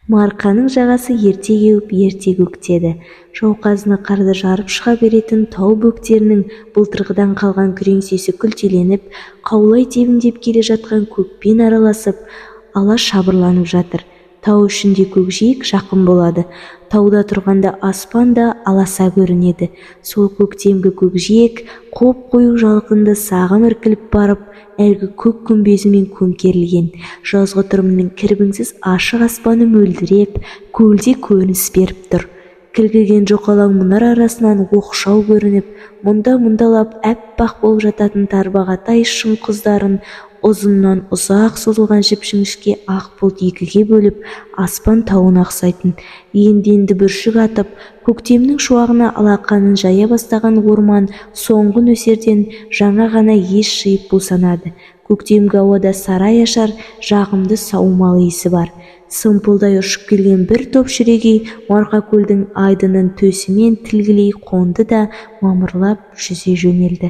Марқаның жағасы ерте кеуіп, ерте көктеді. Жауқазыны қарды жарып шыға беретін тау бөктерінің былтырғыдан қалған күреңсесі күлтеленіп, қаулай тебіндеп келе жатқан көкпен араласып, ала шабырланып жатыр. Тау ішінде көкжиек жақын болады. Тауда тұрғанда аспан да аласа көрінеді. Сол көктемгі көкжиек қоп-қою жалқынды сағым іркіліп барып, әлгі көк күмбезімен көмкерілген. Жазғытұрымның кірбіңсіз ашық аспаны мөлдіреп, көлде көрініс беріп тұр. Кілкіген жұқалаң мұнар арасынан оқшау көрініп, мұнда-мұндалап әппақ болып жататын тарбағатай шың құздарын ұзыннан ұзақ созылған жіп-жіңішке ақ бұлт екіге бөліп, аспан тауын ақсайтын. Енді бүршік атып, көктемнің шуағына алақанын жая бастаған орман соңғы нөсерден жаңа ғана ес жиып босанады. Көктемгі ауада сарай ашар жағымды саумал иісі бар. Сымпылдай ұшып келген бір топ шірегей Марқакөлдің айдынын төсімен тілгілей қонды да мамырлап жүзе жөнелді.